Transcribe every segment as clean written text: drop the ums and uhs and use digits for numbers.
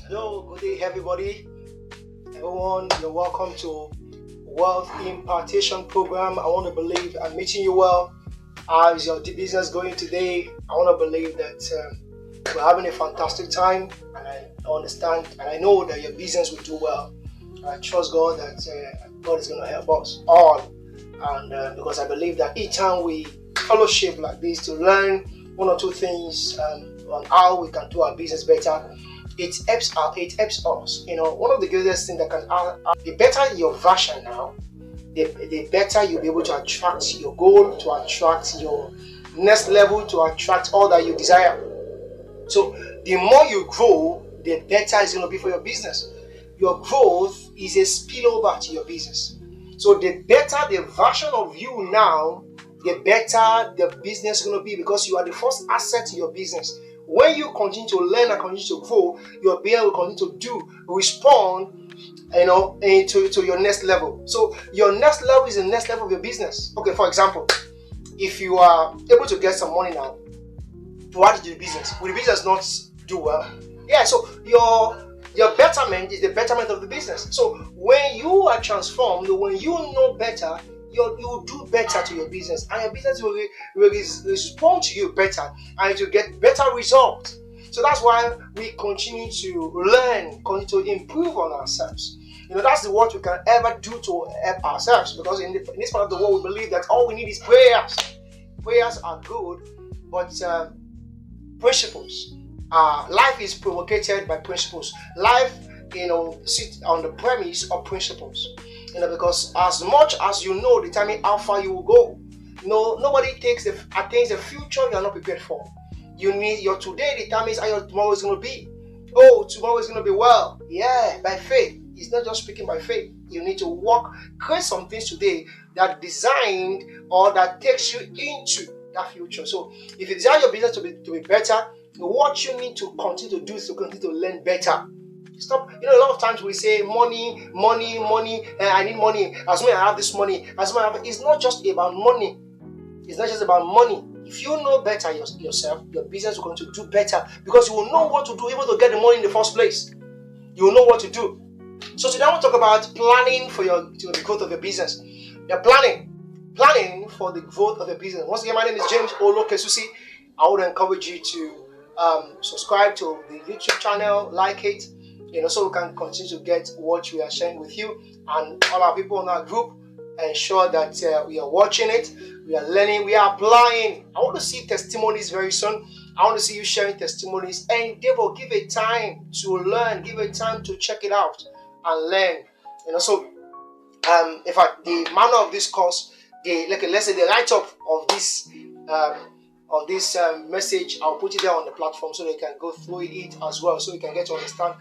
Hello, good day, everybody. Everyone, you're welcome to Wealth Impartation Program. I want to believe I'm meeting you well. How is your business going today? I want to believe that we're having a fantastic time, and I understand and I know that your business will do well. I trust God that God is going to help us all, and because I believe that each time we fellowship like this to learn one or two things on how we can do our business better, it helps us. One of the greatest things that can the better your version now, the better you'll be able to attract your goal, to attract your next level, to attract all that you desire. So the more you grow, the better it's going to be for your business. Your growth is a spillover to your business. So the better the version of you now, the better the business is going to be, because you are the first asset to your business. When you continue to learn and continue to grow, your business will continue to respond, to your next level. So your next level is the next level of your business. Okay, for example, if you are able to get some money now to add to the business, will the business not do well? Yeah, so your betterment is the betterment of the business. So when you are transformed, when you know better, you will do better to your business, and your business will respond to you better, and to get better results. So that's why we continue to learn, continue to improve on ourselves. That's the what we can ever do to help ourselves, because in this part of the world, we believe that all we need is prayers. Prayers are good, but principles. Life is provocated by principles. Life, sit on the premise of principles. Because as much as you know determine how far you will go. Nobody attains the future you are not prepared for. Your today determines how your tomorrow is going to be. Oh, tomorrow is going to be well. Yeah, by faith. It's not just speaking by faith. You need to create some things today that designed or that takes you into that future. So if you desire your business to be better, what you need to continue to do is to continue to learn better. Stop. A lot of times we say money. I need money. As soon as I have this money, it's not just about money. It's not just about money. If you know better yourself, your business will going to do better, because you will know what to do, able to get the money in the first place. You will know what to do. So today I want to talk about planning for the growth of your business. You're planning for the growth of your business. Once again, my name is James Olokesusi. I would encourage you to subscribe to the YouTube channel, like it, so we can continue to get what we are sharing with you, and all our people in our group. Ensure that we are watching it, we are learning, we are applying. I want to see testimonies very soon. I want to see you sharing testimonies. And therefore, give a time to learn, give a time to check it out and learn. So in fact, the manual of this course, let's say the write-up of this message, I'll put it there on the platform so they can go through it as well, so you can get to understand.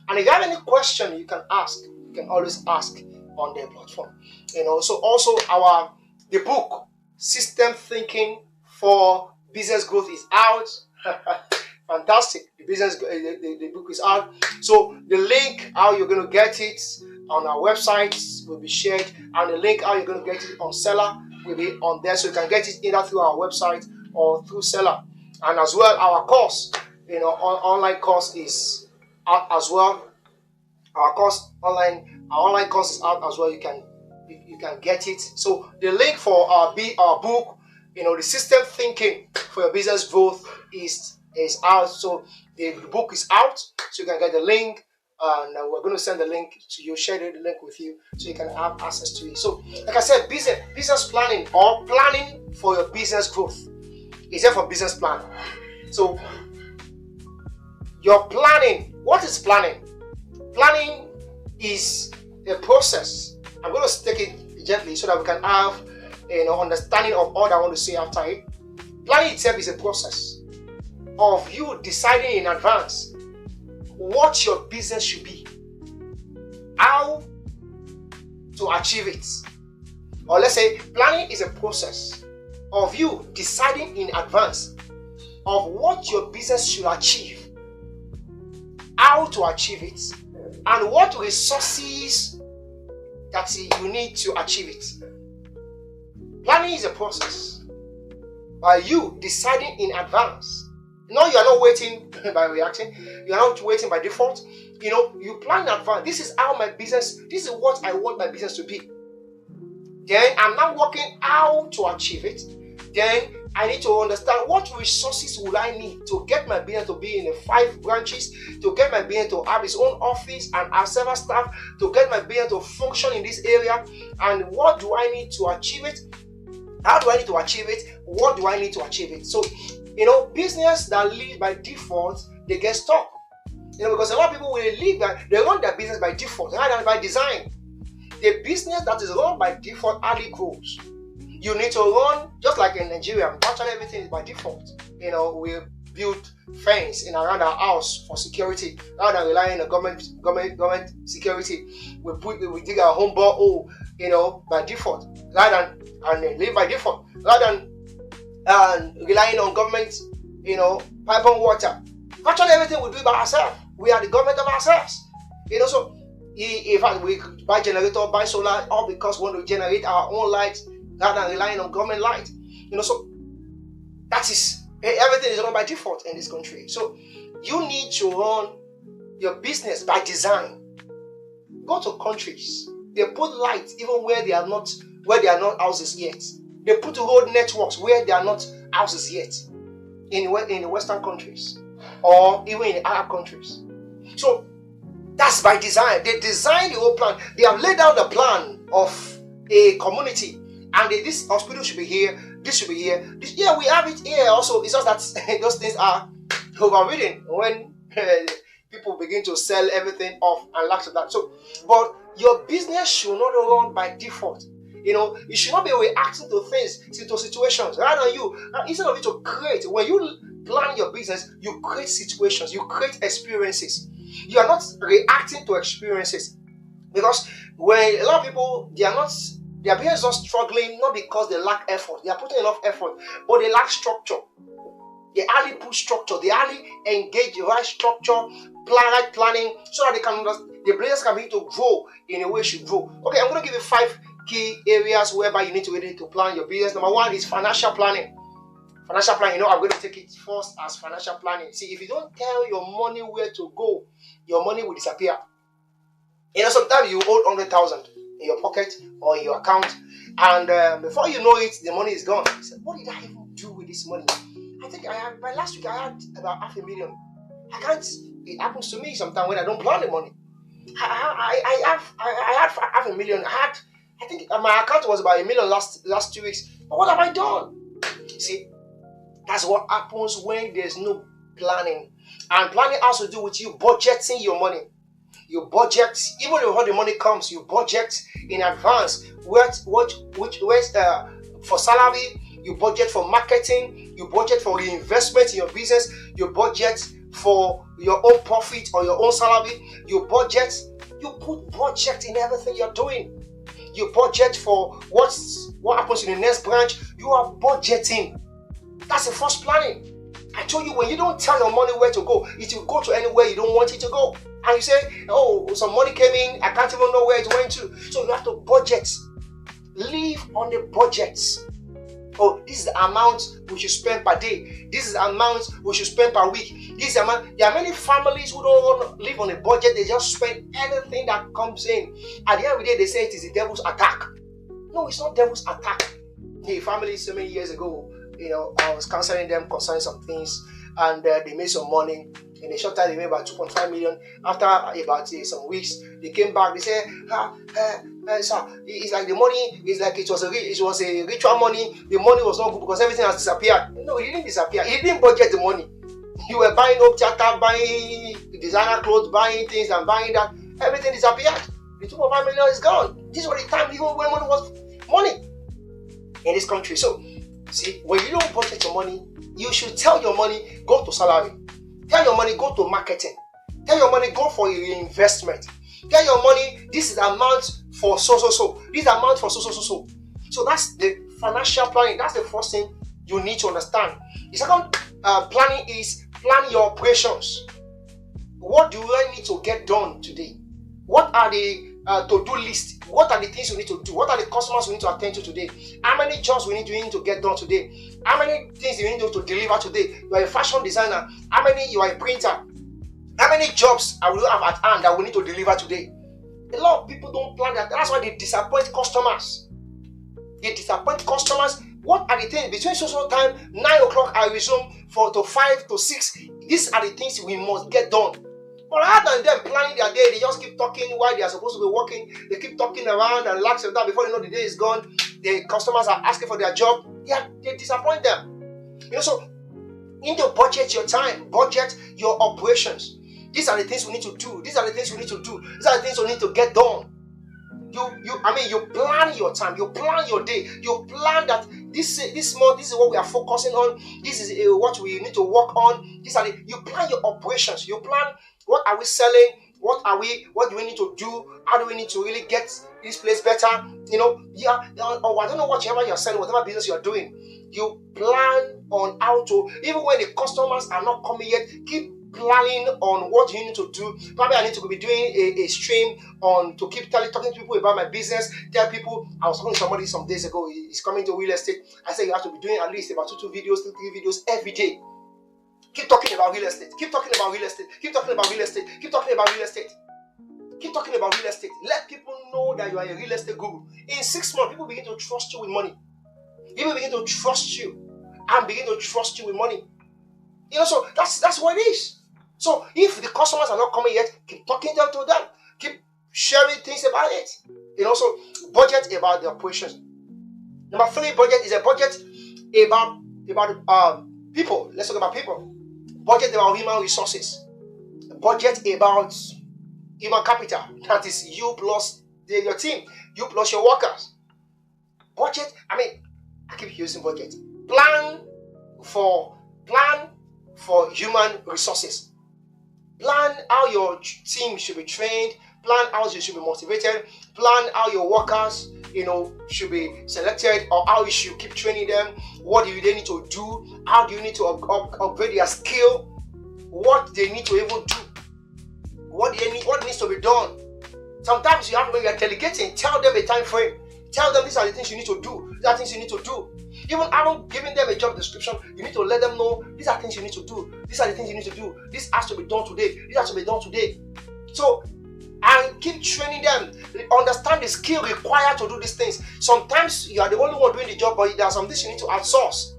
And if you have any question, you can ask. You can always ask on their platform. So also the book System Thinking for Business Growth is out. Fantastic. The book is out. So the link how you're going to get it on our website will be shared, and the link how you're going to get it on Seller will be on there, so you can get it either through our website or through Seller. And as well, our course, online course is out as well. Our online course is out as well. You can get it. So the link for our book, the System Thinking for Your Business Growth is out. So the book is out, so you can get the link, and we're going to send the link to you, share the link with you, so you can have access to it. So like I said, business planning or planning for your business growth is there for business plan. So your planning, what is planning? Planning is a process. I'm going to take it gently so that we can have understanding of all that I want to say after it. Planning itself is a process of you deciding in advance what your business should be, how to achieve it. Or let's say planning is a process of you deciding in advance of what your business should achieve, how to achieve it, and what resources that you need to achieve it. Planning is a process by you deciding in advance No, you are not waiting by reacting. You are not waiting by default. You plan in advance. This is what I want my business to be. Then I'm now working how to achieve it. Then I need to understand what resources will I need to get my business to be in the 5 branches, to get my business to have its own office and have several staff, to get my business to function in this area. And what do I need to achieve it? How do I need to achieve it? What do I need to achieve it? So, business that live by default, they get stuck. Because a lot of people will they run their business by default rather than by design. The business that is run by default hardly grows. You need to run, just like in Nigeria, virtually everything is by default. We build fence in around our house for security rather than relying on government security. We dig our home borehole, by default, rather than live by default, rather than relying on government, pipe and water. Virtually everything we do by ourselves. We are the government of ourselves. So in fact, we buy generator, buy solar, all because we want to generate our own light rather than relying on government light. So that is, everything is run by default in this country. So you need to run your business by design. Go to countries. They put lights even where they are not houses yet. They put road networks where they are not houses yet. In the Western countries or even in the Arab countries. So that's by design. They design the whole plan. They have laid out the plan of a community. And this hospital should be here. This should be here. We have it here also. It's just that those things are overridden when people begin to sell everything off and lack of that. So, but your business should not run by default. You should not be reacting to things, to situations. Rather than instead of you to create, when you plan your business, you create situations, you create experiences. You are not reacting to experiences. Because when a lot of people, their business is not struggling, not because they lack effort. They are putting enough effort, but they lack structure. They hardly put structure. They hardly engage the right structure, right planning, so that the business can begin to grow in a way it should grow. Okay, I'm going to give you 5 key areas whereby you need to plan your business. Number 1 is financial planning. Financial planning, I'm going to take it first as financial planning. See, if you don't tell your money where to go, your money will disappear. Sometimes you hold 100,000 in your pocket or in your account, and before you know it, the money is gone. You say, what did I even do with this money? I think by last week I had about $500,000. It happens to me sometimes when I don't plan the money. I had $500,000. I think my account was about $1 million last 2 weeks. But what have I done? See, that's what happens when there's no planning. And planning has to do with you budgeting your money. You budget, even before the money comes, you budget in advance. For salary, you budget for marketing, you budget for reinvestment in your business, you budget for your own profit or your own salary, you put budget in everything you're doing. You budget for what happens in the next branch. You are budgeting. That's the first planning. I told you, when you don't tell your money where to go, it will go to anywhere you don't want it to go. And you say, oh, some money came in, I can't even know where it went to. So you have to budget. Live on the budgets. Oh, this is the amount we should spend per day. This is the amount we should spend per week. This is the amount. There are many families who don't want to live on a budget. They just spend anything that comes in. At the end of the day, they say it is the devil's attack. No, it's not devil's attack. A family so many years ago, I was counseling them concerning some things, and they made some money. In a short time, they made about 2.5 million. After about some weeks, they came back. They said, sir, it's like the money is like it was a ritual money. The money was not good because everything has disappeared. No, it didn't disappear. He didn't budget the money. You were buying home theater, buying designer clothes, buying things and buying that. Everything disappeared. The 2.5 million is gone. This was the time even when money was money in this country. So, see, when you don't budget your money, you should tell your money, go to salary. Tell your money, go to marketing. Tell your money, go for your investment. Tell your money, this is the amount for so. This amount for so. So that's the financial planning. That's the first thing you need to understand. The second planning is plan your operations. What do I need to get done today? What are the to-do list. What are the things we need to do? What are the customers we need to attend to today? How many jobs we need to get done today? How many things you need to deliver today? You are a fashion designer. How many? You are a printer. How many jobs I will have at hand that we need to deliver today? A lot of people don't plan that. That's why they disappoint customers. They disappoint customers. What are the things between social time 9 o'clock I resume to 5 to 6? These are the things we must get done. But rather than them planning their day, they just keep talking while they are supposed to be working. They keep talking around and lax of that. Before you know, the day is gone. The customers are asking for their job. Yeah, they disappoint them. So you need to budget your time, budget your operations. These are the things we need to do. These are the things we need to do. These are the things we need to get done. You plan your time. You plan your day. You plan that this month, this is what we are focusing on. This is what we need to work on. You plan your operations. You plan what are we selling. What do we need to do? How do we need to really get this place better? Or I don't know whatever you're selling, whatever business you're doing. You plan on how to, even when the customers are not coming yet, keep planning on what you need to do. Probably I need to be doing a stream on to keep talking to people about my business. Tell people, I was talking to somebody some days ago, he's coming to real estate. I said you have to be doing at least about two videos, 3 videos every day. Keep talking about real estate. Keep talking about real estate. Keep talking about real estate. Keep talking about real estate. Keep talking about real estate. Let people know that you are a real estate guru. In 6 months, people begin to trust you with money. People begin to trust you and begin to trust you with money. So that's what it is. So if the customers are not coming yet, keep talking to them. Keep sharing things about it. So budget about the operations. Number 3, budget is a budget about people. Let's talk about people. Budget about human resources. Budget about human capital. That is you plus your team. You plus your workers. Budget. I keep using budget. Plan for human resources. Plan how your team should be trained. Plan how you should be motivated. Plan how your workers, should be selected, or how you should keep training them. What do they need to do? How do you need to upgrade their skill? What they need to even do? What needs to be done? Sometimes when you are delegating, tell them a time frame. Tell them these are the things you need to do. These are things you need to do. Even giving them a job description, you need to let them know these are things you need to do. These are the things you need to do. This has to be done today. This has to be done today. So, and keep training them. Understand the skill required to do these things. Sometimes you are the only one doing the job, but there are some things you need to outsource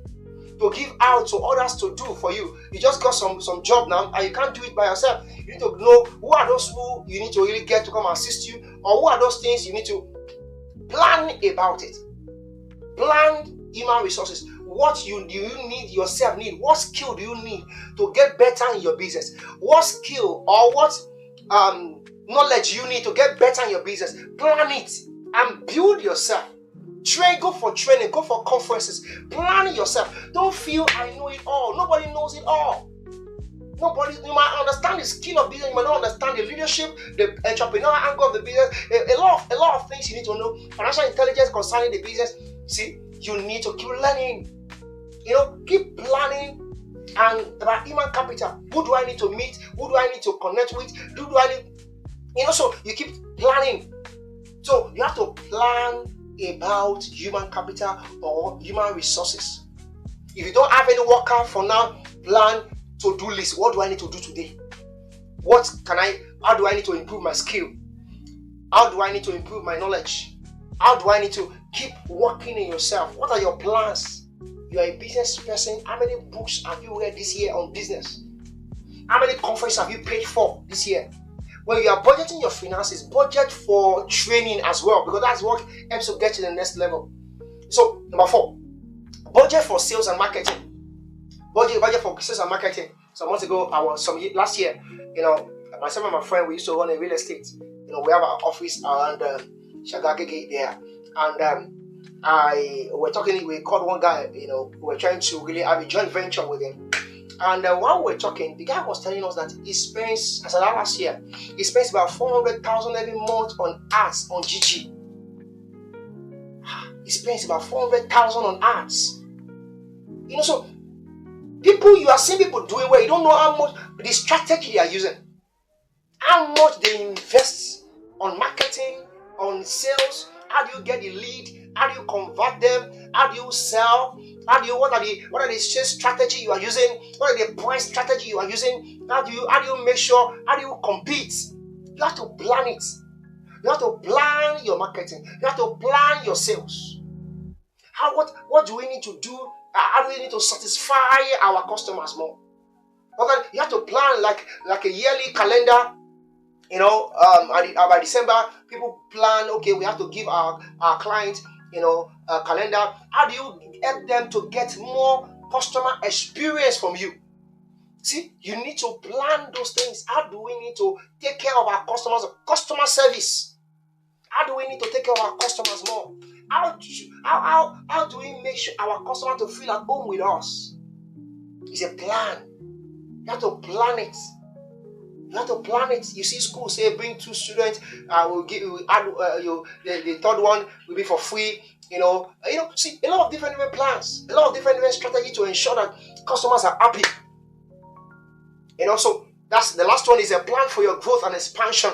to give out to others to do for you. You just got some job now, and you can't do it by yourself. You need to know who are those who you need to really get to come and assist you, or who are those things you need to plan about it. Plan human resources. What do you need yourself need? What skill do you need to get better in your business? What skill or what knowledge you need to get better in your business? Plan it and build yourself. Go for training, go for conferences. Plan yourself. Don't feel I know it all. Nobody knows it all. You might understand the skill of business, you might not understand the leadership, the entrepreneurial angle of the business. A lot of things you need to know. Financial intelligence concerning the business. See, you need to keep learning. Keep planning and about human capital. Who do I need to meet? Who do I need to connect with? So you keep planning. So you have to plan about human capital or human resources. If you don't have any worker for now, plan to-do list. What do I need to do today? How do I need to improve my skill? How do I need to improve my knowledge? How do I need to keep working in yourself? What are your plans? You are a business person. How many books have you read this year on business? How many conferences have you paid for this year? When you are budgeting your finances, budget for training as well, because that's what helps you get to the next level. So, number 4, budget for sales and marketing. Budget for sales and marketing. Some months ago, last year, myself and my friend, we used to run a real estate. We have our office around Shagagege there, and we called one guy. We were trying to really have a joint venture with him. And while we were talking, the guy was telling us that he spends, as last year, he spends about 400,000 every month on ads on GG. He spends about 400,000 on ads. So you are seeing people doing well. You don't know how much the strategy they are using, how much they invest on marketing, on sales? How do you get the lead? How do you convert them? How do you sell? What are the sales strategy you are using? What are the price strategy you are using? How do you make sure? How do you compete? You have to plan it. You have to plan your marketing. You have to plan your sales. What do we need to do? How do we need to satisfy our customers more? Okay, you have to plan like a yearly calendar. By December, people plan. Okay, we have to give our clients, a calendar. How do you help them to get more customer experience from you? See, you need to plan those things. How do we need to take care of our customers? Customer service. How do we need to take care of our customers more? How do we make sure our customer to feel at home with us? It's a plan. You have to plan it. You have to plan it. You see, school say bring 2 students. We'll add the third one will be for free. See, a lot of different plans, a lot of different strategies to ensure that customers are happy. So that's the last one is a plan for your growth and expansion.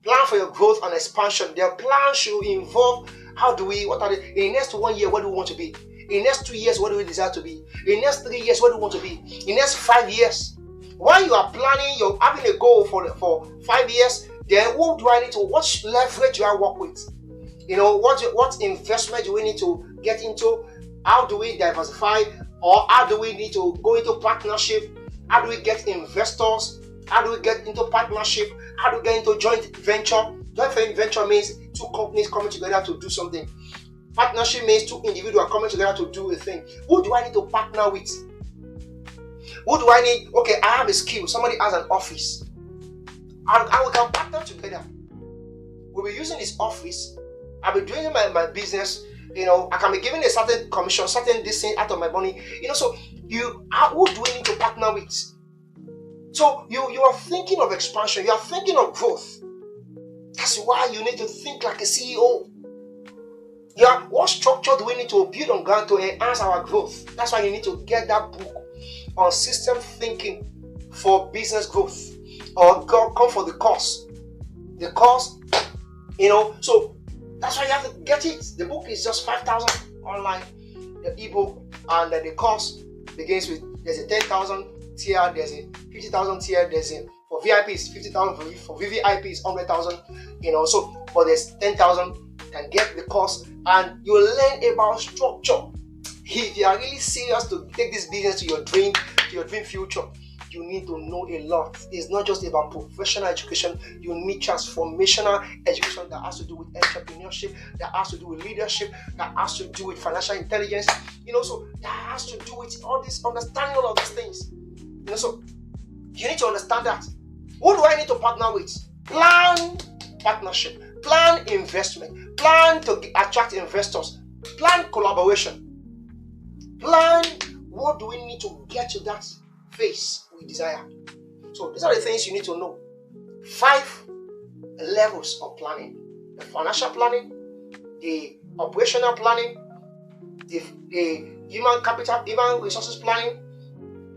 Plan for your growth and expansion. Their plan should involve in the next 1 year, what do we want to be? In the next 2 years, what do we desire to be? In the next 3 years, what do we want to be? In the next 5 years. While you are planning, you're having a goal for 5 years, then what leverage do I work with? What investment do we need to get into? How do we diversify? Or how do we need to go into partnership? How do we get investors? How do we get into partnership? How do we get into joint venture? Joint venture means 2 companies coming together to do something. Partnership means 2 individuals coming together to do a thing. Who do I need to partner with? Who do I need? Okay, I have a skill. Somebody has an office. And we can partner together. We'll be using this office. I'll be doing my business. I can be giving a certain commission, certain this thing out of my money. So who do we need to partner with? So you are thinking of expansion. You are thinking of growth. That's why you need to think like a CEO. What structure do we need to build on ground to enhance our growth? That's why you need to get that book on system thinking for business growth, or come for the course. The course, so that's why you have to get it. The book is just 5,000 online, the ebook, and the course begins with there's a 10,000 tier, there's a 50,000 tier, there's a for VIP is 50,000, for VVIP is 100,000, but there's 10,000. Can get the course and you learn about structure. If you are really serious to take this business to your dream future, you need to know a lot. It's not just about professional education. You need transformational education that has to do with entrepreneurship, that has to do with leadership, that has to do with financial intelligence. So that has to do with all this, understanding all of these things. So you need to understand that. Who do I need to partner with? Plan partnership. Plan investment. Plan to attract investors. Plan collaboration. Plan what do we need to get to that phase we desire. So these are the things you need to know. 5 levels of planning. The financial planning, the operational planning, the human capital, human resources planning,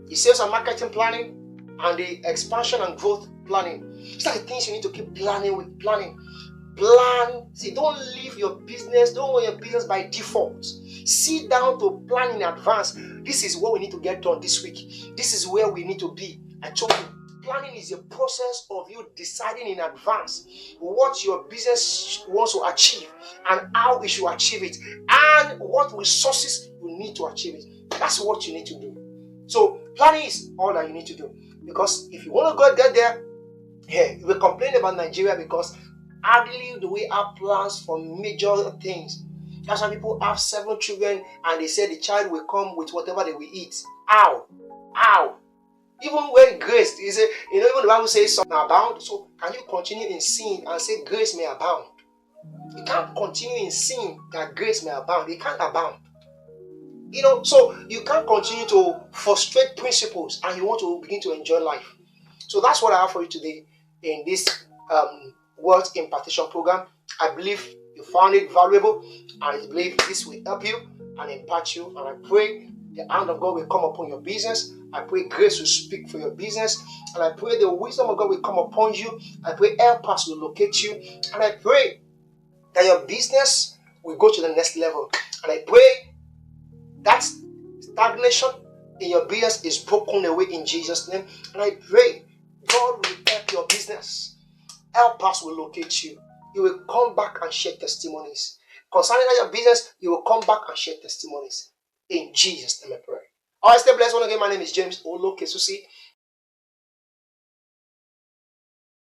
the sales and marketing planning, and the expansion and growth planning. These are the things you need to keep planning with. Plan. See, don't leave your business. Don't run your business by default. Sit down to plan in advance. This is what we need to get done this week. This is where we need to be. I told you, planning is a process of you deciding in advance what your business wants to achieve and how it should achieve it, and what resources you need to achieve it. That's what you need to do. So planning is all that you need to do. Because if you want to go get there, you will complain about Nigeria because hardly do we have plans for major things. That's why people have 7 children and they say the child will come with whatever they will eat. How? Even when grace is even the Bible says something abound. So can you continue in sin and say grace may abound? You can't continue in sin that grace may abound. It can't abound. So you can't continue to frustrate principles and you want to begin to enjoy life. So that's what I have for you today in this World Impartation Program. I believe you found it valuable, and I believe this will help you and impart you. And I pray the hand of God will come upon your business. I pray grace will speak for your business. And I pray the wisdom of God will come upon you. I pray helpers will locate you. And I pray that your business will go to the next level. And I pray that stagnation in your business is broken away in Jesus' name. And I pray God will help your business. Helpers will locate you. You will come back and share testimonies. Concerning your business, you will come back and share testimonies. In Jesus' name I pray. Alright, stay blessed. Once again, my name is James Olokesusi.